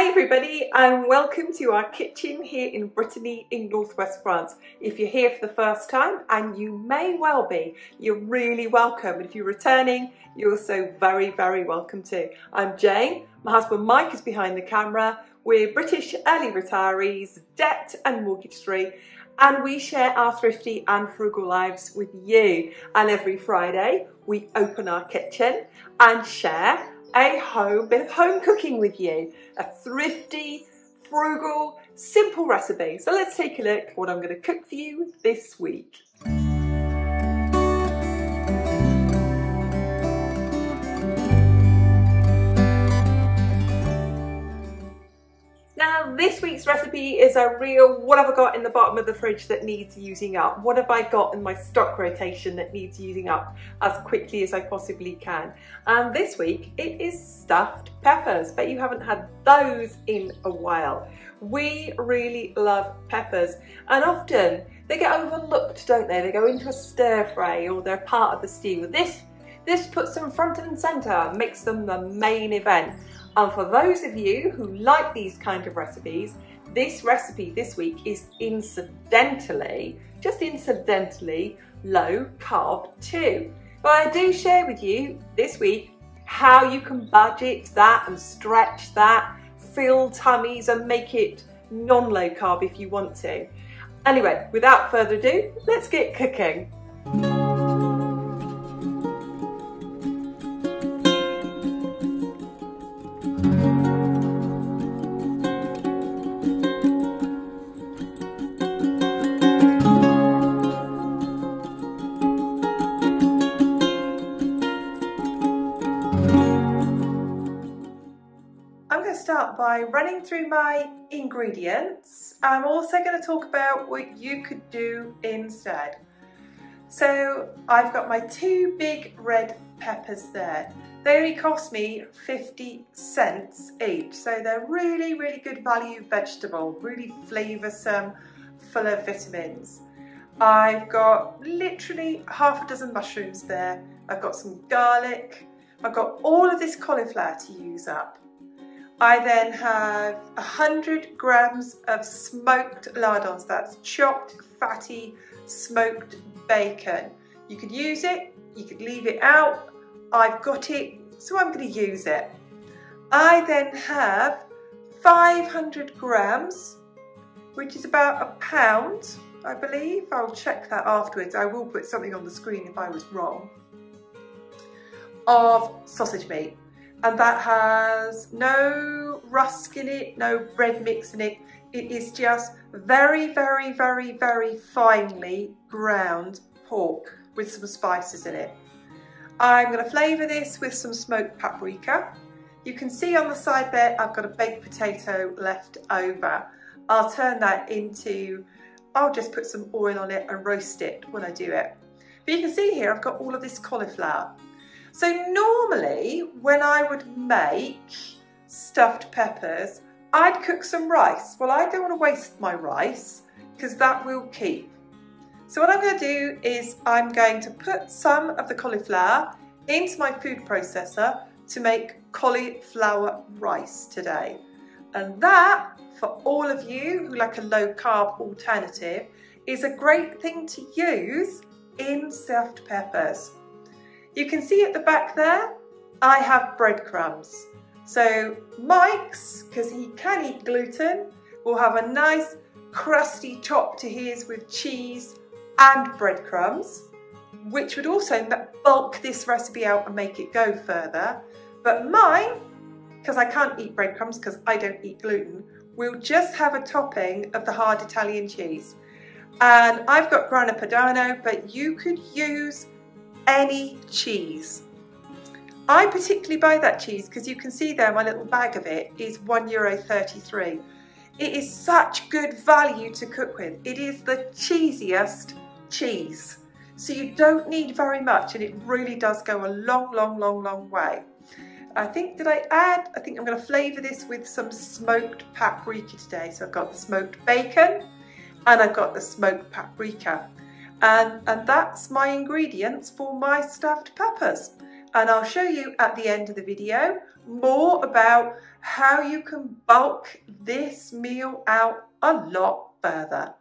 Hi everybody and welcome to our kitchen here in Brittany in northwest France. If you're here for the first time, and you may well be, you're really welcome. And if you're returning, you're also very welcome too. I'm Jane, my husband Mike is behind the camera. We're British early retirees, debt and mortgage free, and we share our thrifty and frugal lives with you. And every Friday we open our kitchen and share a bit of home cooking with you. A thrifty, frugal, simple recipe. So let's take a look at what I'm going to cook for you this week. Now this week's recipe is a real what have I got in the bottom of the fridge that needs using up? What have I got in my stock rotation that needs using up as quickly as I possibly can? And this week it is stuffed peppers. Bet you haven't had those in a while. We really love peppers and often they get overlooked, don't they? They go into a stir fry or they're part of the stew. This puts them front and centre, makes them the main event. And for those of you who like these kind of recipes, this recipe this week is just incidentally, low carb too. But I do share with you this week how you can budget that and stretch that, fill tummies and make it non-low carb if you want to. Anyway, without further ado, let's get cooking. Start by running through my ingredients. I'm also going to talk about what you could do instead. So I've got my two big red peppers there. They only cost me 50 cents each, so they're really good value vegetable, really flavoursome, full of vitamins. I've got literally half a dozen mushrooms there. I've got some garlic. I've got all of this cauliflower to use up. I then have 100 grams of smoked lardons, that's chopped, fatty, smoked bacon. You could use it, you could leave it out. I've got it, so I'm going to use it. I then have 500 grams, which is about a pound, I believe. I'll check that afterwards. I will put something on the screen if I was wrong, of sausage meat. And that has no rusk in it, no bread mix in it. It is just very finely ground pork with some spices in it. I'm going to flavour this with some smoked paprika. You can see on the side there I've got a baked potato left over. I'll turn that into, I'll just put some oil on it and roast it when I do it. But you can see here I've got all of this cauliflower. So normally when I would make stuffed peppers, I'd cook some rice. Well, I don't want to waste my rice because that will keep. So what I'm going to do is I'm going to put some of the cauliflower into my food processor to make cauliflower rice today. And that, for all of you who like a low carb alternative, is a great thing to use in stuffed peppers. You can see at the back there, I have breadcrumbs. So Mike's, because he can eat gluten, will have a nice crusty top to his with cheese and breadcrumbs, which would also bulk this recipe out and make it go further. But mine, because I can't eat breadcrumbs because I don't eat gluten, will just have a topping of the hard Italian cheese. And I've got Grana Padano, but you could use any cheese. I particularly buy that cheese because you can see there my little bag of it is €1.33. It is such good value to cook with. It is the cheesiest cheese. So you don't need very much and it really does go a long way. I think I'm going to flavour this with some smoked paprika today. So I've got the smoked bacon and I've got the smoked paprika. And that's my ingredients for my stuffed peppers. And I'll show you at the end of the video more about how you can bulk this meal out a lot further.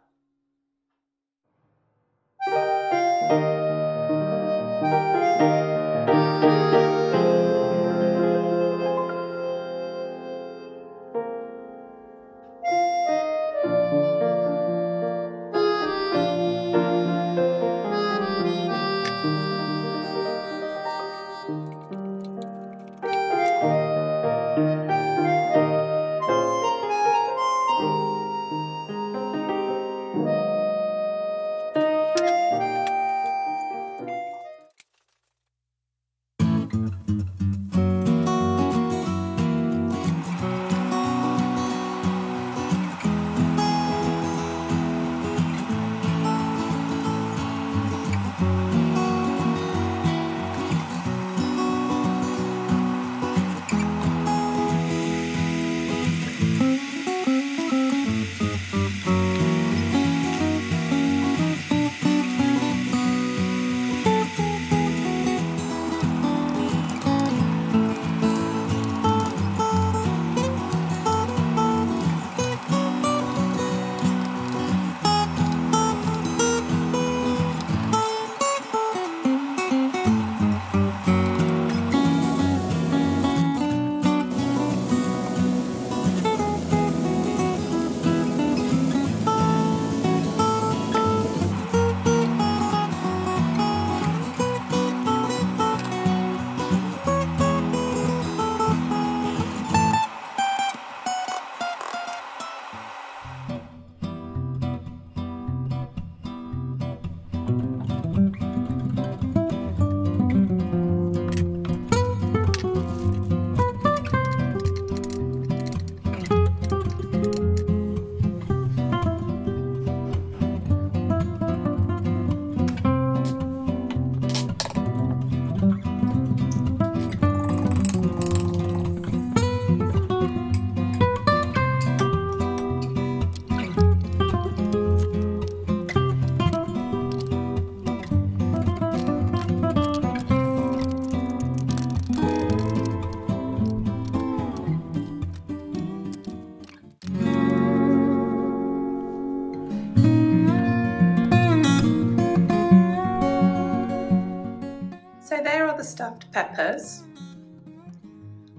So there are the stuffed peppers.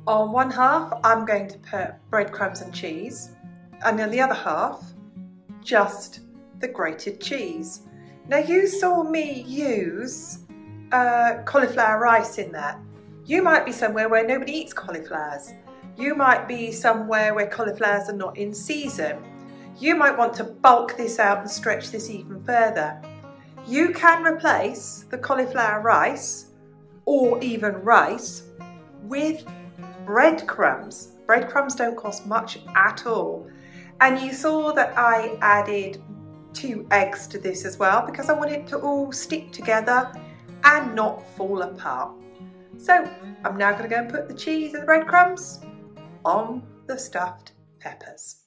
On one half I'm going to put breadcrumbs and cheese, and on the other half just the grated cheese. Now you saw me use cauliflower rice in there. You might be somewhere where nobody eats cauliflowers. You might be somewhere where cauliflowers are not in season. You might want to bulk this out and stretch this even further. You can replace the cauliflower rice or even rice with breadcrumbs. Breadcrumbs don't cost much at all. And you saw that I added 2 eggs to this as well because I want it to all stick together and not fall apart. So I'm now going to go and put the cheese and the breadcrumbs on the stuffed peppers.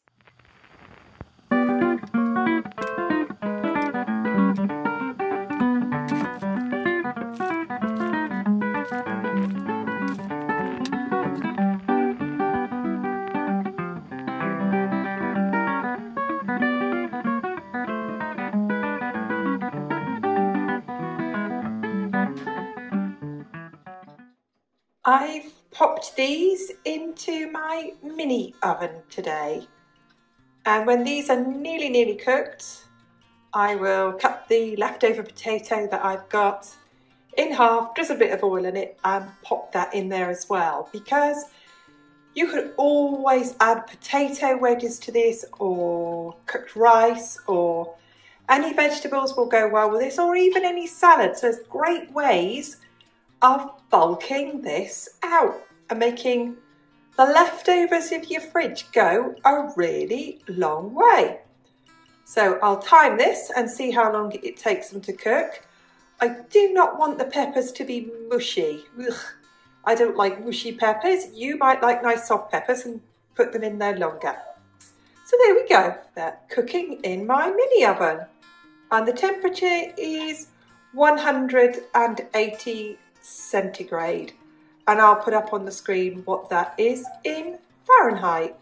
I've popped these into my mini oven today, and when these are nearly cooked, I will cut the leftover potato that I've got in half, drizzle a bit of oil in it and pop that in there as well, because you could always add potato wedges to this, or cooked rice, or any vegetables will go well with this, or even any salad. So there's great ways of bulking this out and making the leftovers of your fridge go a really long way. So I'll time this and see how long it takes them to cook. I do not want the peppers to be mushy. Ugh, I don't like mushy peppers. You might like nice soft peppers and put them in there longer. So there we go. They're cooking in my mini oven. And the temperature is 180 centigrade. And I'll put up on the screen what that is in Fahrenheit.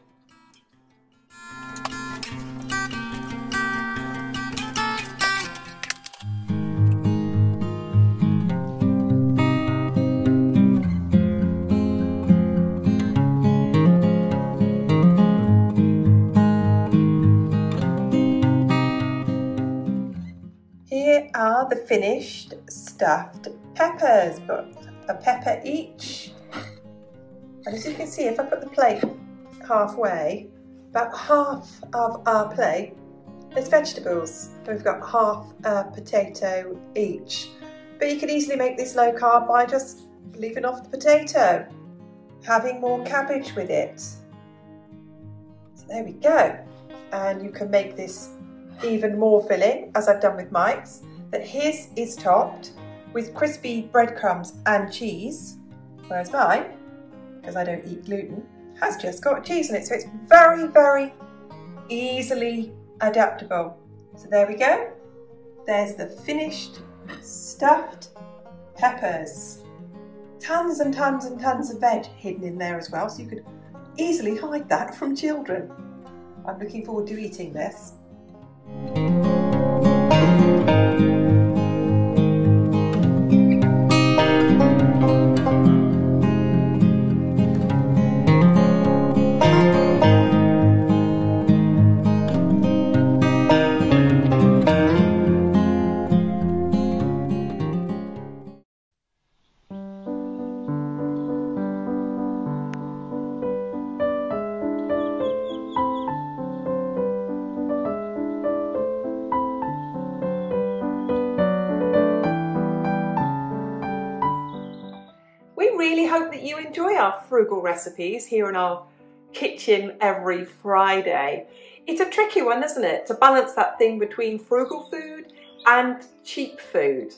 Here are the finished stuffed peppers, but a pepper each. And as you can see, if I put the plate halfway, about half of our plate is vegetables. So we've got half a potato each. But you could easily make this low carb by just leaving off the potato, having more cabbage with it. So there we go. And you can make this even more filling, as I've done with Mike's, that his is topped with crispy breadcrumbs and cheese, whereas mine, because I don't eat gluten, has just got cheese in it. So it's very, very easily adaptable. So there we go. There's the finished stuffed peppers. Tons and tons and tons of veg hidden in there as well, so you could easily hide that from children. I'm looking forward to eating this. We really hope that you enjoy our frugal recipes here in our kitchen every Friday. It's a tricky one, isn't it, to balance that thing between frugal food and cheap food.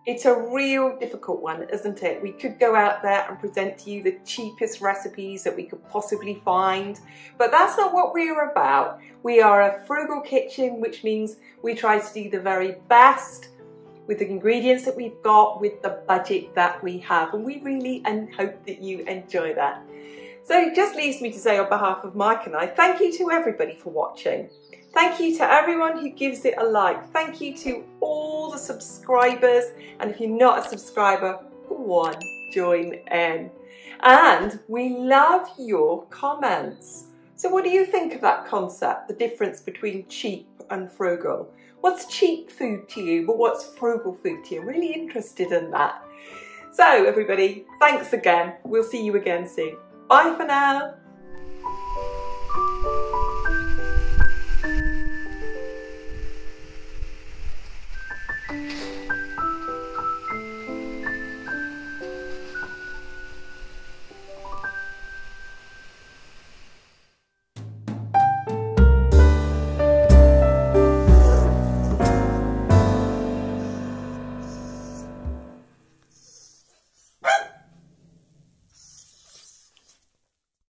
It's a real difficult one, isn't it? We could go out there and present to you the cheapest recipes that we could possibly find, but that's not what we're about. We are a frugal kitchen, which means we try to do the very best with the ingredients that we've got, with the budget that we have, and we really hope that you enjoy that. So it just leaves me to say on behalf of Mike and I, thank you to everybody for watching. Thank you to everyone who gives it a like. Thank you to all the subscribers, and if you're not a subscriber, go on, join in. And we love your comments. So what do you think of that concept, the difference between cheap and frugal? What's cheap food to you, but what's frugal food to you? I'm really interested in that. So everybody, thanks again. We'll see you again soon. Bye for now.